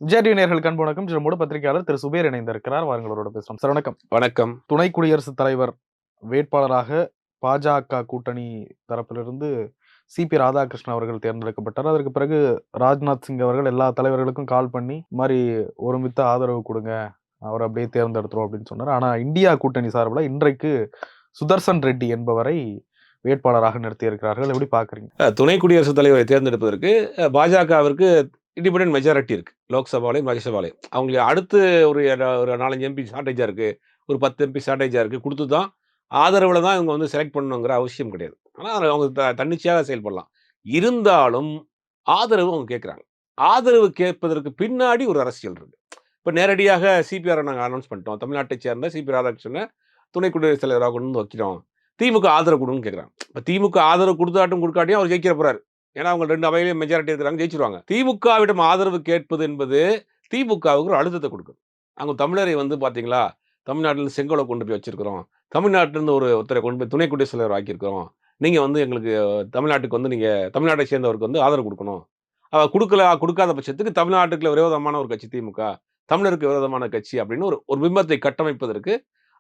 JD நேயர்களுக்கு அன்பு வணக்கம். நம்மோடு பத்திரிகையாளர் திரு சுபேர் இணைந்திருக்கிறார். வாருங்களோட பேசலாம். சார் வணக்கம். வணக்கம். துணை குடியரசுத் தலைவர் வேட்பாளராக பாஜக கூட்டணி தரப்பிலிருந்து சிபி ராதாகிருஷ்ணன் அவர்கள் தேர்ந்தெடுக்கப்பட்டார். அதற்கு பிறகு ராஜ்நாத் சிங் அவர்கள் எல்லா தலைவர்களுக்கும் கால் பண்ணி இந்த மாதிரி ஒருமித்த ஆதரவு கொடுங்க, அவர் அப்படியே தேர்ந்தெடுத்துரும் அப்படின்னு சொன்னார். ஆனா இந்தியா கூட்டணி சார்பில் இன்றைக்கு சுதர்சன் ரெட்டி என்பவரை வேட்பாளராக நிறுத்தியிருக்கிறார்கள். எப்படி பாக்குறீங்க? துணை குடியரசுத் தலைவரை தேர்ந்தெடுப்பதற்கு பாஜகவிற்கு இண்டிபெண்டன்ட் மெஜாரிட்டி இருக்கு. லோக்சபாலையும் ராஜ்யசபாலையும் அவங்களுக்கு அடுத்து ஒரு 4-5 எம்பி ஷார்டேஜா இருக்கு, ஒரு 10 எம்பி ஷார்டேஜா இருக்கு. கொடுத்து தான் ஆதரவில் தான் இவங்க வந்து செலக்ட் பண்ணணுங்கிற அவசியம் கிடையாது. ஆனால் அவங்க தன்னிச்சையாக செயல்படலாம். இருந்தாலும் ஆதரவு அவங்க கேட்குறாங்க. ஆதரவு கேட்பதற்கு பின்னாடி ஒரு அரசியல் இருக்கு. இப்போ நேரடியாக சிபிஆரை நாங்கள் அனௌன்ஸ் பண்ணிட்டோம். தமிழ்நாட்டை சேர்ந்த சிபி ராதாகிருஷ்ணனை துணை குடியரசுத் தலைவராக கொண்டு வந்து வைக்கிறோம். திமுக ஆதரவு கொடுன்னு கேட்குறாங்க. இப்போ திமுக ஆதரவு கொடுத்தாட்டும் கொடுக்காட்டியும் அவர் ஜெயிக்கிற போறாரு. ஏன்னா அவங்க 2 அவையிலையும் மெஜாரிட்டி இருக்கிறாங்க, ஜெயிச்சிருவாங்க. திமுகவிடம் ஆதரவு கேட்பது என்பது திமுகவுக்கு ஒரு அழுத்தத்தை கொடுக்கும். அவங்க தமிழரை வந்து பார்த்தீங்களா, தமிழ்நாட்டிலிருந்து செங்கோலை கொண்டு போய் வச்சிருக்கிறோம். தமிழ்நாட்டிலிருந்து ஒருத்தரை கொண்டு போய் துணை குடியரசுத் தலைவர் ஆக்கியிருக்கிறோம். நீங்க வந்து எங்களுக்கு தமிழ்நாட்டுக்கு வந்து நீங்க தமிழ்நாட்டை சேர்ந்தவருக்கு வந்து ஆதரவு கொடுக்கணும். கொடுக்காத பட்சத்துக்கு தமிழ்நாட்டுக்குள்ள விரோதமான ஒரு கட்சி திமுக. தமிழருக்கு விரோதமான கட்சி அப்படின்னு ஒரு ஒரு பிம்பத்தை கட்டமைப்பதற்கு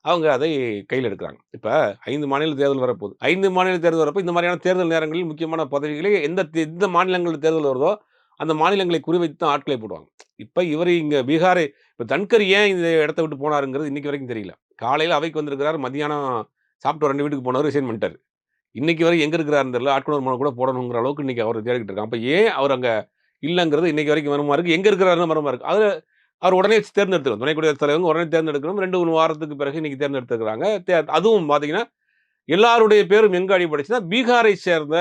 அவங்க அதை கையில் எடுக்கிறாங்க. இப்ப 5 மாநில தேர்தல் வரப்போகுது. 5 மாநில தேர்தல் வரப்போ இந்த மாதிரியான தேர்தல் நேரங்களில் முக்கியமான பதவிகளை எந்த மாநிலங்களில் தேர்தல் வருதோ, அந்த மாநிலங்களை குறிவைத்து தான் ஆட்களை போடுவாங்க. இப்ப இவர் இங்க பீகாரை இப்ப தன்கர் ஏன் இந்த இடத்த விட்டு போனாருங்கிறது இன்னைக்கு வரைக்கும் தெரியல. காலையில அவைக்கு வந்திருக்கிறார், மதியானம் சாப்பிட்டு 2 வீட்டுக்கு போனவர் ரிசைன் பண்ணிட்டாரு. இன்னைக்கு வரை எங்க இருக்கிறாருன்னு தெரியல. ஆட்கொணர் மனு கூட போடணுங்கிற அளவுக்கு இன்னைக்கு அவர் தேடிக்கிட்டு இருக்காங்க. அப்ப ஏன் அவர் அங்க இல்லங்கிறது இன்னைக்கு வரைக்கும் மர்மமா இருக்கு. எங்க இருக்கிறாருன்னு மர்மமா இருக்கு. அதுல அவர் உடனே தேர்ந்தெடுத்துக்கணும். துணை குடியரசுத் தலைவர் உடனே தேர்ந்தெடுக்கணும். 2, 3 வாரத்துக்கு பிறகு இன்னைக்கு தேர்ந்தெடுத்துக்கிறாங்க. அதுவும் பார்த்தீங்கன்னா, எல்லாருடைய பேரும் எங்க அடிபட்டுச்சுன்னா, பீகாரை சேர்ந்த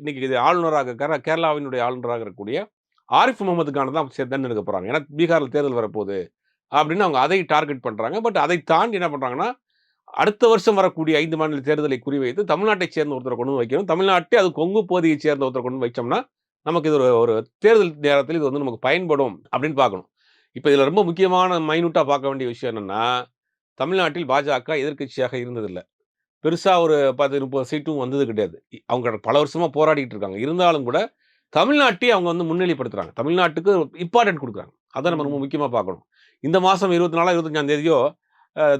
இன்னைக்கு இது ஆளுநராக கேரளாவினுடைய ஆளுநராக இருக்கக்கூடிய ஆரிஃப் முகமது கான தான் தேர்ந்தெடுக்க போறாங்க. ஏன்னா பீகார்ல தேர்தல் வரப்போகுது அப்படின்னு அவங்க அதை டார்கெட் பண்றாங்க. பட் அதை தாண்டி என்ன பண்றாங்கன்னா, அடுத்த வருஷம் வரக்கூடிய 5 மாநில தேர்தலை குறிவைத்து தமிழ்நாட்டை சேர்ந்த ஒருத்தரை கொண்டு வந்து வைக்கணும். தமிழ்நாட்டை அது கொங்கு பகுதியை சேர்ந்த ஒருத்தரை கொண்டு வந்து வச்சோம்னா, நமக்கு இது ஒரு தேர்தல் நேரத்தில் இது வந்து நமக்கு பயன்படும் அப்படின்னு பார்க்கணும். இப்ப இதுல ரொம்ப முக்கியமான மைனூட்டா பார்க்க வேண்டிய விஷயம் என்னன்னா, தமிழ்நாட்டில் பாஜக எதிர்க்கட்சியாக இருந்ததில்ல. பெருசா ஒரு 10, 30 சீட்டும் வந்தது கிடையாது. அவங்க பல வருஷமா போராடிட்டு இருக்காங்க. இருந்தாலும் கூட தமிழ்நாட்டை அவங்க வந்து முன்னிலைப்படுத்துறாங்க. தமிழ்நாட்டுக்கு இம்பார்ட்டன்ட் குடுக்குறாங்க. அத நம்ம ரொம்ப முக்கியமா பார்க்கணும். இந்த மாசம் 24, 25ஆம் தேதியோ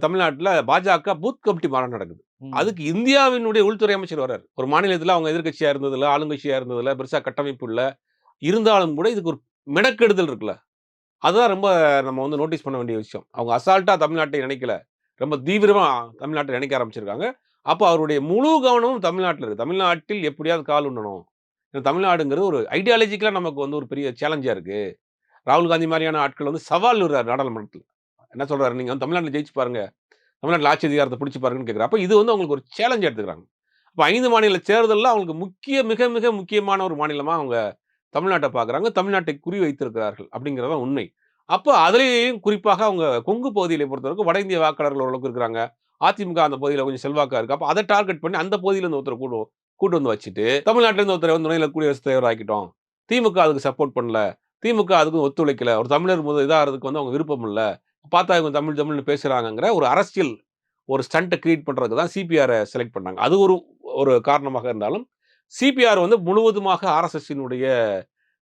தமிழ்நாட்டுல பாஜக பூத் கமிட்டி மாநாடு நடக்குது. அதுக்கு இந்தியாவினுடைய உள்துறை அமைச்சர் வர்றாரு. ஒரு மாநிலத்தில அவங்க எதிர்க்கட்சியா இருந்ததில்ல, ஆளுங்கட்சியா இருந்ததில்ல, பெருசா கட்டமைப்பு இல்ல. இருந்தாலும் கூட இதுக்கு ஒரு மெனக்கெடுதல் இருக்குல்ல. அதுதான் ரொம்ப நம்ம வந்து நோட்டீஸ் பண்ண வேண்டிய விஷயம். அவங்க அசால்ட்டா தமிழ்நாட்டை நினைக்கல. ரொம்ப தீவிரமா தமிழ்நாட்டை நினைக்க ஆரம்பிச்சிருக்காங்க. அப்ப அவருடைய முழு கவனமும் தமிழ்நாட்டுல இருக்கு. தமிழ்நாட்டில் எப்படியாவது கால் ஊண்டணும். தமிழ்நாடுங்கிறது ஒரு ஐடியாலஜிக்கலா நமக்கு வந்து ஒரு பெரிய சேலஞ்சா இருக்கு. ராகுல் காந்தி மாரியான ஆட்கள் வந்து சவால் விடுறாரு நாடாளுமன்றத்துல. என்ன சொல்றாரு? நீங்க வந்து தமிழ்நாட்டுல ஜெயிச்சு பாருங்க. தமிழ்நாட்டுல ஆட்சி அதிகாரத்த பிடிச்சு பாருங்கன்னு கேட்கிறார். அப்ப இது வந்து அவங்களுக்கு ஒரு சேலஞ்சா எடுத்துக்கிறாங்க. அப்ப 5 மாநில தேர்தல்ல அவங்களுக்கு மிக மிக முக்கியமான ஒரு மாநிலமா அவங்க தமிழ்நாட்ட பார்க்குறாங்க. தமிழ்நாட்டை குறி வைத்திருக்கிறார்கள் அப்படிங்கிறது தான் உண்மை. அப்ப அதிலேயும் குறிப்பாக அவங்க கொங்கு பகுதியில பொறுத்தவரைக்கும் வட இந்திய வாக்காளர்கள் ஓரளவுக்கு இருக்கிறாங்க. அதிமுக அந்த பகுதியில கொஞ்சம் செல்வாக்கா இருக்கு. அப்ப அத டார்கெட் பண்ணி அந்த பகுதியில இருந்து ஒருத்தர கூட்டு வந்து வச்சுட்டு, தமிழ்நாட்டுல இருந்து ஒருத்தர வந்து துணை குடியரசுத் தலைவர் ஆக்கிட்டோம். திமுக அதுக்கு சப்போர்ட் பண்ணல. திமுக அதுக்கு ஒத்துழைக்கல. ஒரு தமிழர் இதாகிறதுக்கு வந்து அவங்க விருப்பம் இல்ல. பார்த்தா இவங்க தமிழ் தமிழ்னு பேசுறாங்கங்கிற ஒரு அரசியல் ஒரு ஸ்டண்ட்ட கிரியேட் பண்றதுக்கு தான் சிபிஆர செலக்ட் பண்ணாங்க. அது ஒரு ஒரு காரணமாக இருந்தாலும், சிபிஆர் வந்து முழுவதுமாக ஆர்எஸ்எஸ்ஸினுடைய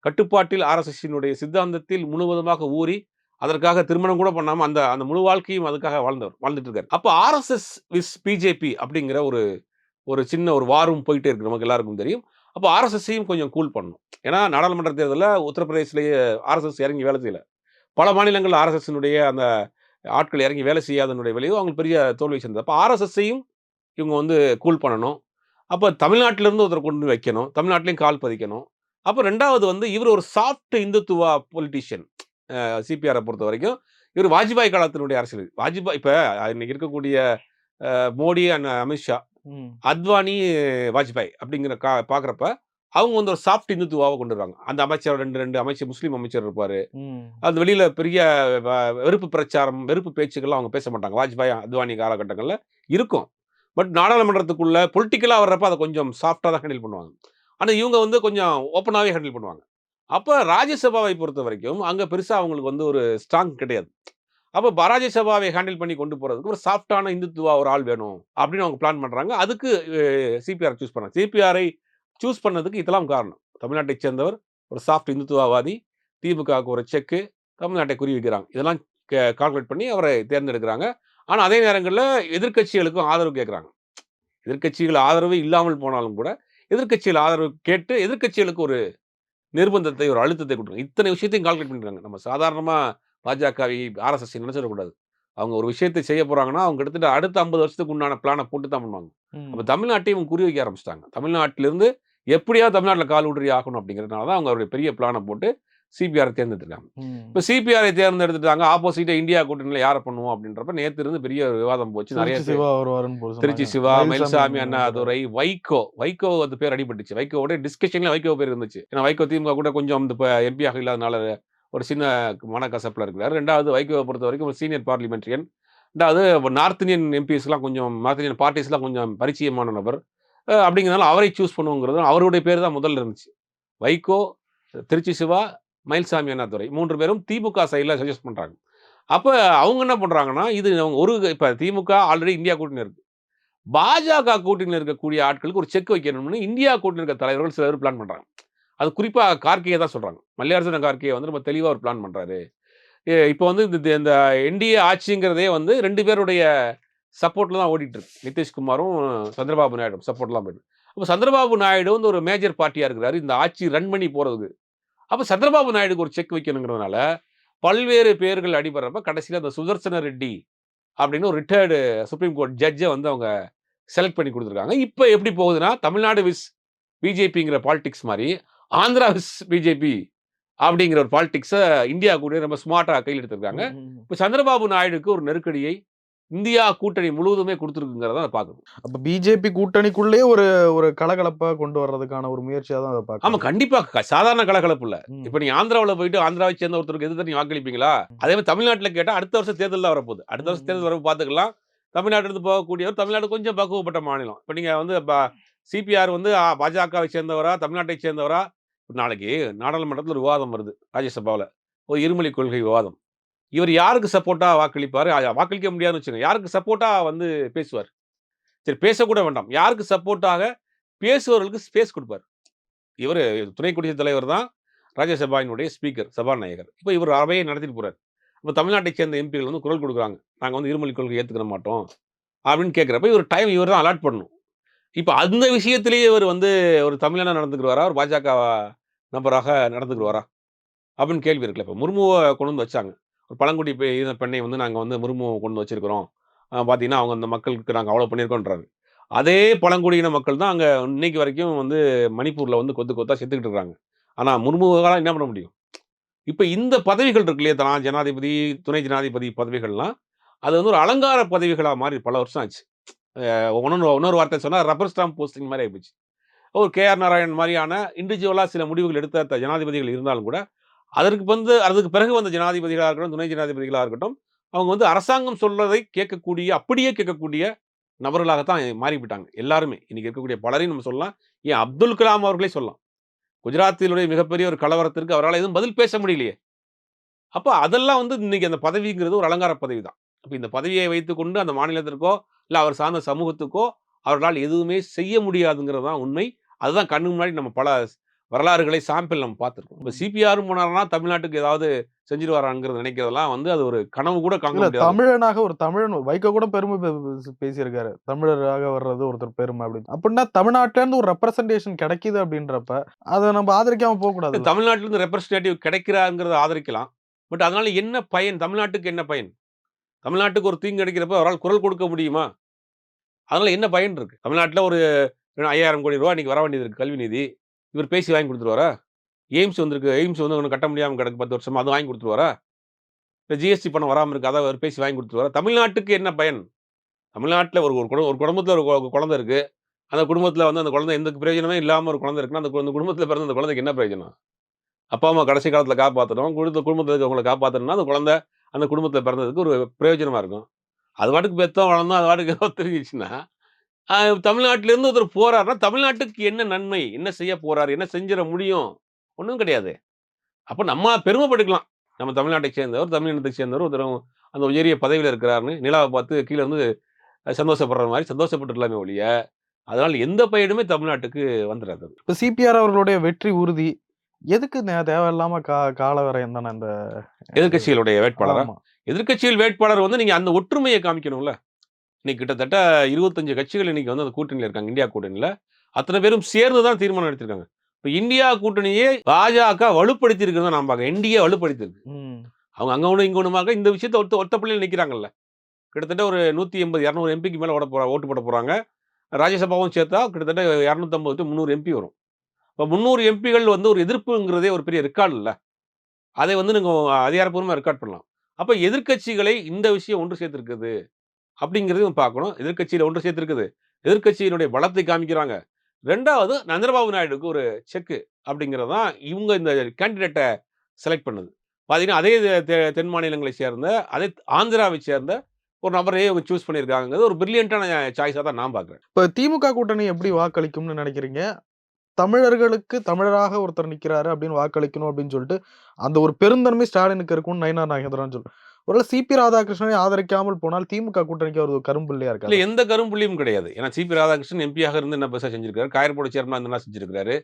கட்டுப்பாட்டில், ஆர்எஸ்எஸ்ஸினுடைய சித்தாந்தத்தில் முழுவதுமாக ஊறி, அதற்காக திருமணம் கூட பண்ணாம அந்த அந்த முழு வாழ்க்கையும் அதுக்காக வாழ்ந்துட்டு இருக்காரு. அப்ப ஆர்எஸ்எஸ் விஸ் பிஜேபி அப்படிங்கிற ஒரு ஒரு சின்ன ஒரு வாரும் போயிட்டே இருக்கு. நமக்கு எல்லாருக்கும் தெரியும். அப்ப ஆர்எஸ்எஸ்ஸையும் கொஞ்சம் கூல் பண்ணணும். ஏன்னா நாடாளுமன்ற தேர்தல்ல உத்தரப்பிரதேசத்திலேயே ஆர்எஸ்எஸ் இறங்கி வேலை செய்யல. பல மாநிலங்கள்ல ஆர்எஸ்எஸ்னுடைய அந்த ஆட்கள் இறங்கி வேலை செய்யாதனுடைய விளைவு அவங்களுக்கு பெரிய தோல்வியை சேர்ந்தது. அப்ப ஆர்எஸ்எஸ்ஸையும் இவங்க வந்து கூல் பண்ணணும். அப்ப தமிழ்நாட்டில இருந்து ஒருத்தர கொண்டு போய் வைக்கணும். தமிழ்நாட்டிலயும் கால் பதிக்கணும். அப்ப 2வது வந்து இவரு ஒரு சாஃப்ட் இந்துத்துவா பொலிட்டீஷியன். சிபிஆர பொறுத்தவரைக்கும். இவரு வாஜ்பாய் காலத்தினுடைய அரசியல். வாஜ்பாய் இப்ப இன்னைக்கு இருக்கக்கூடிய மோடி அண்ட் அமித்ஷா, அத்வானி, வாஜ்பாய் அப்படிங்கிற பார்க்குறப்ப, அவங்க வந்து ஒரு சாஃப்ட் இந்துத்துவாவ கொண்டு வருவாங்க. அந்த அமைச்சர் 2 அமைச்சர் முஸ்லீம் அமைச்சர் இருப்பாரு. அது வெளியில பெரிய வெறுப்பு பிரச்சாரம், வெறுப்பு பேச்சுக்கள்லாம் அவங்க பேச மாட்டாங்க. வாஜ்பாய், அத்வானி காலகட்டங்கள்ல இருக்கும். பட் நாடாளுமன்றத்துக்குள்ள பொலிட்டிக்கலா வர்றப்ப அத கொஞ்சம் சாஃப்ட்டா தான் ஹேண்டில் பண்ணுவாங்க. ஆனா இவங்க வந்து கொஞ்சம் ஓப்பனாவே ஹேண்டில் பண்ணுவாங்க. அப்ப ராஜ்யசபாவை பொறுத்தவரைக்கும், அங்க பெருசா அவங்களுக்கு வந்து ஒரு ஸ்ட்ராங் கிடையாது. அப்ப ராஜ்யசபாவை ஹேண்டில் பண்ணி கொண்டு போறதுக்கு ஒரு சாஃப்ட்டான இந்துத்துவா ஒரு ஆள் வேணும். அப்படின்னு அவங்க பிளான் பண்றாங்க. அதுக்கு சிபிஆர் சூஸ் பண்ணாங்க. சிபிஆரை சூஸ் பண்ணதுக்கு இதெல்லாம் காரணம். தமிழ்நாட்டைச் சேர்ந்தவர், ஒரு சாஃப்ட் இந்துத்துவவாதி, திமுகவுக்கு ஒரு செக்கு. தமிழ்நாட்டை குறி வைக்கிறாங்க. இதெல்லாம் கால்குலேட் பண்ணி அவரை தேர்ந்தெடுக்கிறாங்க. ஆனா, அதே நேரங்கள்ல எதிர்க்கட்சிகளுக்கும் ஆதரவு கேட்குறாங்க. எதிர்க்கட்சிகள் ஆதரவு இல்லாமல் போனாலும் கூட, எதிர்க்கட்சிகள் ஆதரவு கேட்டு எதிர்க்கட்சிகளுக்கு ஒரு நிர்பந்தத்தை, ஒரு அழுத்தத்தை குடுக்குறாங்க. இத்தனை விஷயத்தையும் கால்குலேட் பண்ணிருக்காங்க. நம்ம சாதாரணமா பாஜகவை, ஆர்எஸ்எஸ் நினைச்சிடக்கூடாது. அவங்க ஒரு விஷயத்தை செய்ய போறாங்கன்னா, அவங்க கிட்டத்தட்ட அடுத்த 50 வருஷத்துக்கு உண்டான பிளான போட்டு தான் பண்ணுவாங்க. அப்ப ம். தமிழ்நாட்டையும் இவங்க குறி வைக்க ஆரம்பிச்சுட்டாங்க. தமிழ்நாட்டிலிருந்து எப்படியாவது தமிழ்நாட்டுல கால் ஊன்றி ஆகணும் அப்படிங்கிறதுனால தான் அவங்க ஒரு பெரிய பிளான போட்டு சிபிஆரை தேர்ந்தெடுத்துருக்காங்க. ம். இப்ப சிபிஆரை தேர்ந்தெடுத்துட்டாங்க. ஆப்போசிட்டா இந்தியா கூட்டணியில யார பண்ணுவோம் அப்படின்றப்ப நேத்து இருந்து பெரிய விவாதம் போச்சு. நெறைய திருச்சி சிவா வருவாருன்னு போல திருச்சி சொன்னாங்க. சிவா, மயில்சாமி மயில்சாமி வந்தாரு. அண்ணாதுரை, வைகோ. வைகோ அந்த பேர் அடிபட்டுச்சு. வைகோவோட டிஸ்கஷன்ல வைகோ பேர் இருந்துச்சு. ஏன்னா வைகோ திமுக கூட கொஞ்சம் இந்த எம்பியாக இல்லாதனால ஒரு சின்ன மனக்கசப்புல இருக்கிறாரு. 2வது வைகோவ பொறுத்தவரைக்கும் ஒரு சீனியர் பார்லிமென்டரியன். 2வது நார்த் இந்தியன் எம்பிஸ்லாம் கொஞ்சம் நார்த் இந்தியன் பார்ட்டிஸ்லாம் கொஞ்சம் பரிச்சயமான நபர். அப்படிங்கிறதுனால அவரை சூஸ் பண்ணுவோங்கிறது அவருடைய பேர் தான் முதல்ல இருந்துச்சு. வைகோ, திருச்சி சிவா, மயில்சாமி அண்ணாதுரை 3 பேரும் திமுக சைடுல சஜெஸ்ட் பண்றாங்க. அப்ப அவங்க என்ன பண்றாங்கன்னா, இது இப்ப திமுக ஆல்ரெடி இந்தியா கூட்டணியில இருக்கு. பாஜக கூட்டணியில இருக்கக்கூடிய ஆட்களுக்கு ஒரு செக் வைக்கணும்னு இந்தியா கூட்டணியில இருக்க தலைவர்கள் சில பேர் பிளான் பண்றாங்க. அது குறிப்பா கார்கேய தான் சொல்றாங்க. மல்லிகார்ஜுன கார்கே வந்து ரொம்ப தெளிவா ஒரு பிளான் பண்றாரு. இப்ப வந்து இந்த என்டிஏ ஆட்சிங்கிறதே வந்து 2 பேருடைய சப்போர்ட்ல தான் ஓடிட்டு இருக்கு. நிதிஷ்குமாரும், சந்திரபாபு நாயுடும் சப்போர்ட்லாம் போயிட்டு. அப்ப சந்திரபாபு நாயுடு வந்து ஒரு மேஜர் பார்ட்டியா இருக்கிறாரு. இந்த ஆட்சி ரன் பண்ணி போறதுக்கு. அப்ப சந்திரபாபு நாயுடுக்கு ஒரு செக் வைக்கணுங்கிறதுனால, பல்வேறு பேர்கள் அடிபடுறப்ப கடைசியில அந்த சுதர்சன ரெட்டி அப்படின்னு ஒரு ரிட்டயர்டு சுப்ரீம் கோர்ட் ஜட்ஜ வந்து அவங்க செலக்ட் பண்ணி குடுத்துருக்காங்க. இப்ப எப்படி போகுதுன்னா, தமிழ்நாடு விஸ் பிஜேபிங்கிற பாலிடிக்ஸ் மாரி, ஆந்திரா விஸ் பிஜேபி அப்படிங்கிற ஒரு பாலிடிக்ஸ இந்தியா கூட ரொம்ப ஸ்மார்ட்டா கையில எடுத்திருக்காங்க. ம், ம். இப்ப சந்திரபாபு நாயுடுக்கு ஒரு நெருக்கடியை இந்தியா கூட்டணி முழுவதுமே குடுத்திருக்குங்கிறத அத பார்க்கணும். அப்ப பிஜேபி கூட்டணிக்குள்ளேயே ஒரு ஒரு கலகலப்பா கொண்டு வர்றதுக்கான ஒரு முயற்சியா தான் அத ஆமா, பார்க்கணும். கண்டிப்பா. சாதாரண கலகலப்பு இல்ல. ம். இப்ப நீங்க ஆந்திராவுல போயிட்டு ஆந்திராவை சேர்ந்த ஒருத்தருக்கு எதிர்த்து நீங்க வாக்களிப்பீங்களா? அதே மாரி தமிழ்நாட்டுல கேட்டா அடுத்த வருஷம் தேர்தல் தான் வரப்போகுது. அடுத்த ம், வருஷம் தேர்தல் ம். வரப்ப பார்த்துக்கலாம். தமிழ்நாட்டிலிருந்து போகக்கூடியவர் தமிழ்நாடு கொஞ்சம் பக்குவப்பட்ட மாநிலம். இப்ப நீங்க வந்து சிபிஆர் வந்து பாஜகவை சேர்ந்தவரா? தமிழ்நாட்டை சேர்ந்தவரா? நாளைக்கு நாடாளுமன்றத்துல ஒரு விவாதம் வருது. ராஜ்யசபாவுல. ஒரு இருமொழி கொள்கை விவாதம். இவர் யாருக்கு சப்போர்ட்டா வாக்களிப்பாரு? வாக்களிக்க முடியாதுன்னு வச்சுக்கங்க. யாருக்கு சப்போர்ட்டா வந்து பேசுவார்? சரி, பேசக்கூட வேண்டாம். யாருக்கு சப்போர்ட்டாக பேசுபவர்களுக்கு ஸ்பேஸ் குடுப்பார். இவரு துணை குடியரசுத் தலைவர் தான் ராஜ்யசபாவினுடைய ஸ்பீக்கர், சபாநாயகர். இப்ப இவர் அவையை நடத்திட்டு போறாரு. இப்ப தமிழ்நாட்டைச் சேர்ந்த எம்பிகள் வந்து குரல் குடுக்குறாங்க. நாங்க வந்து இருமொழிக் கொள்கையை ஏத்துக்கிற மாட்டோம். அப்படின்னு கேட்கிறப்ப இவர் தான் அலாட் பண்ணணும். இப்ப அந்த விஷயத்திலேயே இவர் வந்து ஒரு தமிழனா நடந்துக்குருவாரா? ஒரு பாஜக நபராக நடந்துக்குருவாரா? அப்படின்னு கேள்வி இருக்குல்ல. இப்ப முர்முவ கொண்டு வந்து வச்சாங்க. ஒரு பழங்குடி இன பெண்ணை வந்து நாங்க வந்து முர்முவ கொண்டு வந்து வச்சிருக்கிறோம். பார்த்தீங்கன்னா, அவங்க அந்த மக்களுக்கு நாங்க அவ்வளோ பண்ணியிருக்கோன்றாரு. அதே பழங்குடியின மக்கள் தான் அங்க இன்னைக்கு வரைக்கும் வந்து மணிப்பூர்ல வந்து கொத்து கொத்தா செத்துக்கிட்டு இருக்காங்க. ஆனா முர்முவால என்ன பண்ண முடியும்? இப்ப இந்த பதவிகள் இருக்கு இல்லையா? ஜனாதிபதி, துணை ஜனாதிபதி பதவிகள்லாம், அது வந்து ஒரு அலங்கார பதவிகளா மாறி பல வருஷம் ஆச்சு. இன்னொரு வார்த்தை சொன்னா ரப்பர் ஸ்டாம்ப் போஸ்டிங் மாரி ஆயிப்போச்சு. ஒரு கே.ஆர். நாராயணன் மாரியான இண்டிவிஜுவலா சில முடிவுகள் எடுத்த ஜனாதிபதிகள் இருந்தாலும் கூட, அதுக்கு பிறகு வந்த ஜனாதிபதிகளா இருக்கட்டும், துணை ஜனாதிபதிகளா இருக்கட்டும், அவங்க வந்து அரசாங்கம் சொல்றதை அப்படியே கேட்கக்கூடிய நபர்களாகத்தான் மாறிவிட்டாங்க. எல்லாருமே. இன்னைக்கு இருக்கக்கூடிய பலரையும் நம்ம சொல்லலாம். ஏன் அப்துல் கலாம் அவர்களே சொல்லலாம். குஜராத்திலுடைய மிகப்பெரிய ஒரு கலவரத்திற்கு அவரால எதுவும் பதில் பேச முடியலையே! அப்ப அதெல்லாம் வந்து இன்னைக்கு அந்த பதவிங்கிறது ஒரு அலங்கார பதவி தான். அப்ப இந்த பதவியை வைத்துக்கொண்டு அந்த மாநிலத்திற்கோ, இல்ல அவர் சார்ந்த சமூகத்துக்கோ, அவர்களால் எதுவுமே செய்ய முடியாதுங்கிறது தான் உண்மை. அதுதான் கண்ணு முன்னாடி நம்ம பல வரலாறுகளை சாம்பிள் நம்ம பார்த்திருக்கோம். இப்ப ம். சிபிஆரும் போனாருன்னா, தமிழ்நாட்டுக்கு ஏதாவது செஞ்சுருவாராங்கிறது நினைக்கிறதெல்லாம் வந்து அது ஒரு கனவு கூட காங்க இல்ல முடியாது. தமிழனாக ஒரு தமிழன் வைகோ கூட பெருமை பேசியிருக்காரு. தமிழராக வர்றது ஒருத்தர் பெருமை அப்படின்னு. அப்படின்னா தமிழ்நாட்டுல இருந்து ஒரு ரெப்ரசன்டேஷன் கிடைக்குது அப்படின்றப்ப, அத நம்ம ஆதரிக்காம போக்கூடாதுல்ல. தமிழ்நாட்டிலிருந்து ரெப்ரசன்டேட்டிவ் கிடைக்கிறாங்கிறத ஆதரிக்கலாம். பட் அதனால என்ன பயன்? தமிழ்நாட்டுக்கு என்ன பயன்? தமிழ்நாட்டுக்கு ஒரு தீங்கு கிடைக்கிறப்ப அவரால் குரல் கொடுக்க முடியுமா? அதனால என்ன பயன் இருக்கு? தமிழ்நாட்டுல ஒரு ரூ. 5000 கோடி இன்னைக்கு வர வேண்டியது இருக்கு கல்வி நிதி. இவர் பேசி வாங்கி குடுத்துருவாரா? எய்ம்ஸ் வந்திருக்கு. எய்ம்ஸ் வந்து இன்னும் கட்ட முடியாம கிடக்கு 10 வருஷமா. அது வாங்கி குடுத்துருவாரா? இல்ல ஜிஎஸ்டி பணம் வராம இருக்கு. அத அவர் பேசி வாங்கி குடுத்துருவாரா? தமிழ்நாட்டுக்கு என்ன பயன்? தமிழ்நாட்டுல ஒரு ஒரு குடும்பத்துல ஒரு குழந்தை இருக்கு. அந்த குடும்பத்துல வந்து அந்த குழந்தை எந்த பிரயோஜனமே இல்லாம ஒரு குழந்தை இருக்குன்னா, அந்த குடும்பத்துல பிறந்த அந்த குழந்தைக்கு என்ன பிரயோஜனம்? அப்பா, அம்மா கடைசி காலத்துல காப்பாத்தணும். குடும்பத்துல இருக்கவங்கள காப்பாத்தணும்னா, அந்த குடும்பத்துல பிறந்ததுக்கு ஒரு பிரயோஜனமா இருக்கும். அது பாட்டுக்கு பெத்தோம், வளர்ந்தோம், அது பாட்டுக்கு ஏதோ தெரிஞ்சுச்சுன்னா, அ தமிழ்நாட்டிலிருந்து ஒருத்தர் போறாருன்னா, தமிழ்நாட்டுக்கு என்ன நன்மை? என்ன செய்ய போறாரு? என்ன செஞ்சிட முடியும்? ஒண்ணும் கிடையாது. அப்ப நம்ம பெருமைப்பட்டுக்கலாம். நம்ம தமிழ்நாட்டை சேர்ந்தவர், தமிழ் இனத்தை சேர்ந்தவர் ஒருத்தர் அந்த உயரிய பதவியில இருக்கிறாருன்னு, நிலாவ பார்த்து கீழ இருந்து சந்தோஷப்படுற மாரி சந்தோஷப்பட்டுக்கலாமே ஒழிய, அதனால எந்த பயனுமே தமிழ்நாட்டுக்கு வந்துராது. இப்ப சிபிஆர் அவர்களுடைய வெற்றி உறுதி. எதுக்கு தேவையில்லாம காலவரையம் தானே அந்த எதிர்க்கட்சிகளுடைய வேட்பாளரா? ஆமா. எதிர்க்கட்சிகள் வேட்பாளர் வந்து நீங்க அந்த ஒற்றுமையை காமிக்கணும்ல. இன்னைக்கு கிட்டத்தட்ட 25 கட்சிகள் இன்னைக்கு வந்து அந்த கூட்டணியில இருக்காங்க. இந்தியா கூட்டணியில. அத்தனை பேரும் சேர்ந்து தான் தீர்மானம் எடுத்திருக்காங்க. இப்ப இந்தியா கூட்டணியை பாஜக வலுப்படுத்தி இருக்கிறத நான் பார்க்கிறேன். என்டிஏ வலுப்படுத்தியிருக்கு. ம். அவங்க அங்க ஒண்ணு, இங்க ஒண்ணுமாக இந்த விஷயத்த ஒத்த புள்ளியில நிக்கிறாங்கல்ல. கிட்டத்தட்ட ஒரு 180, 200 எம்பிக்கு மேல ஓட்டு போட போறாங்க. ராஜ்யசபாவும் சேர்த்தா கிட்டத்தட்ட 250 டூ 300 எம்பி வரும். இப்ப 300 எம்பிகள் வந்து ஒரு எதிர்ப்புங்கிறதே ஒரு பெரிய ரெக்கார்ட் இல்ல. அதை வந்து நீங்க அதிகாரப்பூர்வமா ரெக்கார்ட் பண்ணலாம். அப்ப எதிர்க்கட்சிகளை இந்த விஷயம் ஒன்று சேர்த்திருக்குது. அப்படிங்கிறதையும் பார்க்கணும். எதிர்க்கட்சியில ஒன்று சேர்த்திருக்குது. எதிர்க்கட்சியினுடைய பலத்தை காமிக்கிறாங்க. 2வது சந்திரபாபு நாயுடுவுக்கு ஒரு செக் அப்படிங்கிறது தான் இவங்க இந்த கேண்டிடேட்ட செலக்ட் பண்ணது. பார்த்தீங்கன்னா, அதே தென் மாநிலங்களை சேர்ந்த, அதே ஆந்திராவை சேர்ந்த ஒரு நபரையே இவங்க சூஸ் பண்ணியிருக்காங்கங்கிறது ஒரு பிரில்லியன்ட்டான சாய்ஸா தான் நான் பார்க்குறேன். இப்ப திமுக கூட்டணி எப்படி வாக்களிக்கும்னு நினைக்கிறீங்க? தமிழர்களுக்கு தமிழராக ஒருத்தர் நிக்கிறாரு அப்படின்னு வாக்களிக்கணும் அப்படின்னு சொல்லிட்டு, அந்த ஒரு பெருந்தன்மை ஸ்டாலினுக்கு இருக்கும்னு நயினார் நாகேந்திரன் சொல்றாரு. ஒருவேளை சிபி ராதாகிருஷ்ணனை ஆதரிக்காமல் போனால் திமுக கூட்டணிக்கு ஒரு கரும்புள்ளியா இல்ல இருக்காதா? எந்த கரும்புள்ளியும் கிடையாது. ஏன்னா, சிபி ராதாகிருஷ்ணன் எம்பியாக இருந்து என்ன பெருசா செஞ்சிருக்காரு? காயர்போர்டு சேர்மனா இருந்து என்ன செஞ்சிருக்காரு?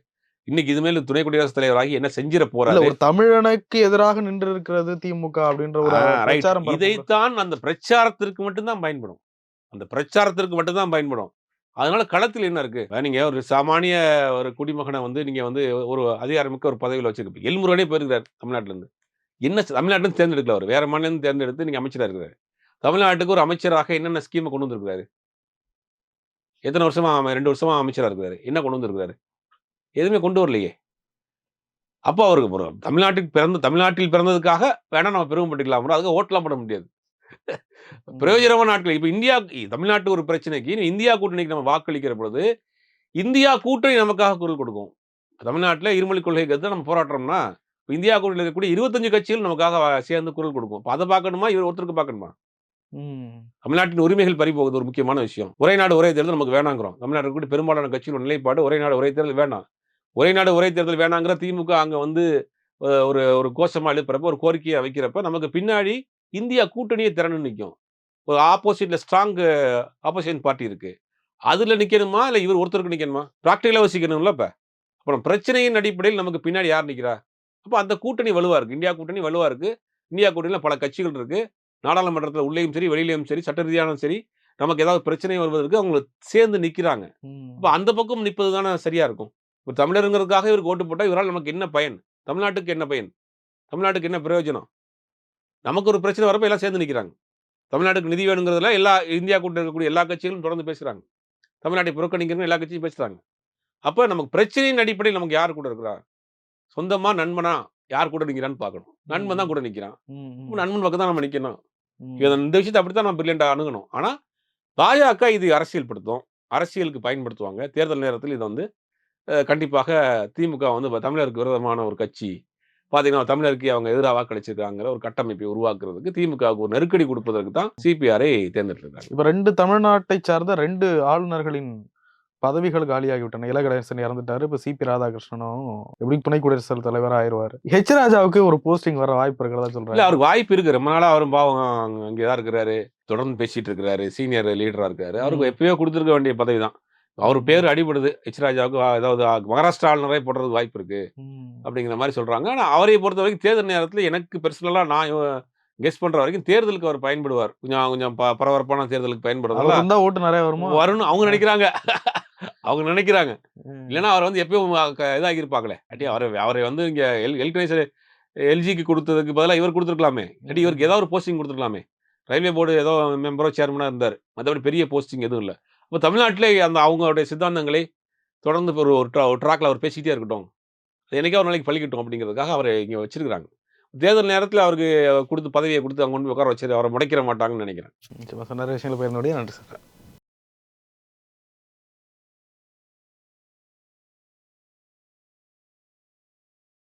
இன்னைக்கு இது மேல துணை குடியரசுத் தலைவராகி என்ன செஞ்சிட இல்ல போறாரு? ஒரு தமிழனுக்கு எதிராக நின்று இருக்கிறது திமுக அப்படின்ற ஒரு ரைட். பிரச்சாரம் பரப்பும். இதைத்தான் அந்த பிரச்சாரத்திற்கு மட்டும் தான் பயன்படும். அந்த பிரச்சாரத்திற்கு மட்டும் தான் பயன்படும். அதனால களத்தில் என்ன இருக்கு? நீங்க ஒரு சாமானிய ஒரு குடிமகன வந்து நீங்க வந்து ஒரு அதிகாரமிக்க ஒரு பதவியில வச்சிருப்பீங்க. எல்முருகனே போயிருக்கிறாரு தமிழ்நாட்டுல இருந்து. என்ன தமிழ்நாட்டுல இருந்து தேர்ந்தெடுக்கல அவரு. வேற மாநிலம் இருந்து தேர்ந்தெடுத்து நீங்க அமைச்சரா இருக்கிறாரு. தமிழ்நாட்டுக்கு ஒரு அமைச்சராக என்னென்ன ஸ்கீம கொண்டு வந்திருக்கிறாரு? எத்தன வருஷமா 2 வருஷமா அமைச்சரா இருக்கிறாரு. என்ன கொண்டு வந்திருக்கிறாரு? எதுவுமே கொண்டு வரலையே. அப்போ அவருக்கு தமிழ்நாட்டில் பிறந்ததுக்காக வேணா நம்ம பெருமைப்பட்டுக்கலாம். அதுக்கு ஓட்லாம் போட முடியாது. பிரயோஜனமான நாட்கள். இப்ப தமிழ்நாட்டு ஒரு பிரச்சனைக்கு இந்தியா கூட்டணிக்கு நம்ம வாக்களிக்கிற பொழுது, இந்தியா கூட்டணி நமக்காக குரல் கொடுக்கும். தமிழ்நாட்டுல இருமொழிக் கொள்கை கருத்து நம்ம போராடுறோம்னா, இந்தியா கூட்டணியில இருக்கக்கூடிய 25 கட்சிகள் நமக்காக சேர்ந்து குரல் கொடுக்கும். அப்ப அத பார்க்கணுமா? இவர் ஒருத்தருக்கு பார்க்கணுமா? ம். தமிழ்நாட்டின் உரிமைகள் பறிபோகுது ஒரு முக்கியமான விஷயம். ஒரே நாடு ஒரே தேர்தல் நமக்கு வேணாங்கிறோம். தமிழ்நாட்டில் இருக்கக்கூடிய பெரும்பாலான கட்சிகளோட நிலைப்பாடு ஒரே நாடு ஒரே தேர்தல் வேணாம். ஒரே நாடு ஒரே தேர்தல் வேணாங்கிற திமுக அங்க வந்து ஒரு ஒரு கோஷமா எழுப்புறப்ப, ஒரு கோரிக்கையா வைக்கிறப்ப, நமக்கு பின்னாடி இந்தியா கூட்டணியே திரண்டு நிக்கும். ஒரு ஆப்போசிட்ல ஸ்ட்ராங் ஆப்போசிஷன் பார்ட்டி இருக்கு. அதுல நிக்கணுமா? இல்ல இவர் ஒருத்தருக்கு நிக்கணுமா? பிராக்டிகலா யோசிக்கணும்ல அப்ப. அப்புறம் பிரச்சனையின் அடிப்படையில் நமக்கு பின்னாடி யார் நிக்கிறா? அப்ப அந்த கூட்டணி வலுவா இருக்கு. இந்தியா கூட்டணி வலுவா இருக்கு. இந்தியா கூட்டணியில பல கட்சிகள் இருக்கு. நாடாளுமன்றத்தில உள்ளேயும் சரி, வெளியிலயும் சரி, சட்ட ரீதியானாலும் சரி, நமக்கு ஏதாவது பிரச்சனை வருவதற்கு அவங்க சேர்ந்து நிக்கிறாங்க. அப்ப ம். அந்த பக்கம் நிப்பது தானே சரியா இருக்கும். ஒரு தமிழருங்கிறதுக்காக இவருக்கு ஓட்டு போட்டா, இவரால நமக்கு என்ன பயன்? தமிழ்நாட்டுக்கு என்ன பயன்? தமிழ்நாட்டுக்கு என்ன பிரயோஜனம்? நமக்கு ஒரு பிரச்சனை வரப்ப எல்லாம் சேர்ந்து நிக்கிறாங்க. தமிழ்நாட்டுக்கு நிதி வேணுங்கிறதுல இந்தியா கூட்டணியில் இருக்கக்கூடிய எல்லா கட்சிகளும் தொடர்ந்து பேசுறாங்க. தமிழ்நாட்டை புறக்கணிக்கிறன்னு எல்லா கட்சியும் பேசுறாங்க. அப்ப நமக்கு பிரச்சனையின் அடிப்படையில் நமக்கு யார் கூட இருக்கிறா? சொந்தமா, நண்பனா யார் கூட நிக்கிறான்னு பார்க்கணும். நண்பன் தான் ம். கூட நிக்கிறான். ம். நண்பன் பக்கம் தான் நம்ம நிக்கணும். ம். இந்த விஷயத்த அப்படித்தான் நம்ம பிரில்லியன்ட்டா அணுகணும். ஆனா, பாஜக இது அரசியல்படுத்தும். அரசியலுக்கு பயன்படுத்துவாங்க. தேர்தல் நேரத்தில் இத வந்து கண்டிப்பாக திமுக வந்து தமிழருக்கு விரோதமான ஒரு கட்சி. பார்த்தீங்கன்னா, தமிழருக்கு அவங்க எதிரா வாக்களிச்சிருக்காங்கிற ஒரு கட்டமைப்பை உருவாக்குறதுக்கு திமுகவுக்கு ஒரு நெருக்கடி குடுப்பதற்கு தான் சிபிஆரை தேர்ந்தெடுத்திருக்காங்க. இப்ப 2 தமிழ்நாட்டை சார்ந்த 2 ஆளுநர்களின் பதவிகள் காலியாகிவிட்டன. இல கணேசன் இறந்துட்டாரு. இப்ப சிபி ராதாகிருஷ்ணனும் எப்படியும் துணை குடியரசுத் தலைவர் ஆயிருவாரு. ஹெச் ராஜாவுக்கு ஒரு போஸ்டிங் வர வாய்ப்பு இருக்கிறதா இல்ல சொல்றாங்க. அவருக்கு வாய்ப்பு இருக்கு. ரொம்ப நாளா அவரும் பாவம் அங்கே தான் இருக்கிறாரு. தொடர்ந்து பேசிட்டு இருக்கிறாரு. சீனியர் லீடரா இருக்காரு. அவருக்கு எப்பயோ குடுத்திருக்க வேண்டிய பதவி தான். அவர் பேரு அடிபடுது. ஹெச் ராஜாவுக்கு ஏதாவது மகாராஷ்டிரா ஆளுநரே போடுறதுக்கு வாய்ப்பு இருக்கு. ம். அப்படிங்கிற மாரி சொல்றாங்க. ஆனா அவரை பொறுத்தவரைக்கும் தேர்தல் நேரத்தில எனக்கு பெர்சனலா நான் கெஸ் பண்ற வரைக்கும் தேர்தலுக்கு அவர் பயன்படுவார். கொஞ்சம் கொஞ்சம் பரபரப்பான தேர்தலுக்கு அவர் பயன்படுறதால இருந்தா ஓட்டு நெறைய வருமா? வரும்னு அவங்க நினைக்கிறாங்க. அவங்க நினைக்கிறாங்க. ம். இல்லன்னா அவர் வந்து எப்பயும் இதாகி இருப்பாங்களே. அவரை வந்து இங்க எல்கணேசன் எல்ஜிக்கு குடுத்ததுக்கு பதிலா இவர் குடுத்துருக்கலாமே. இல்லாட்டி இவருக்கு ஏதாவது ஒரு போஸ்டிங் குடுத்துருக்கலாமே. ரயில்வே போர்டு ஏதோ மெம்பரோ, சேர்மனா இருந்தாரு. மத்தபடி பெரிய போஸ்டிங் எதுவும் இல்ல. அப்ப தமிழ்நாட்டிலே அந்த அவங்களுடைய சித்தாந்தங்களை தொடர்ந்து ஒரு ட்ராக்ல அவர் பேசிக்கிட்டே இருக்கட்டும். அது என்னைக்கோ ஒரு நாளைக்கு பலிக்கட்டும் அப்படிங்கிறதுக்காக அவர இங்க வச்சிருக்காங்க. தேர்தல் நேரத்தில அவருக்கு பதவிய குடுத்து அங்க கொண்டு போய் உட்கார வச்சு அவர முடைக்கிற மாட்டாங்கன்னு நெனைக்கிறேன். நிச்சயமா சார். நிறைய விஷயங்கள பகிர்ந்தபடியே நன்றி சார்.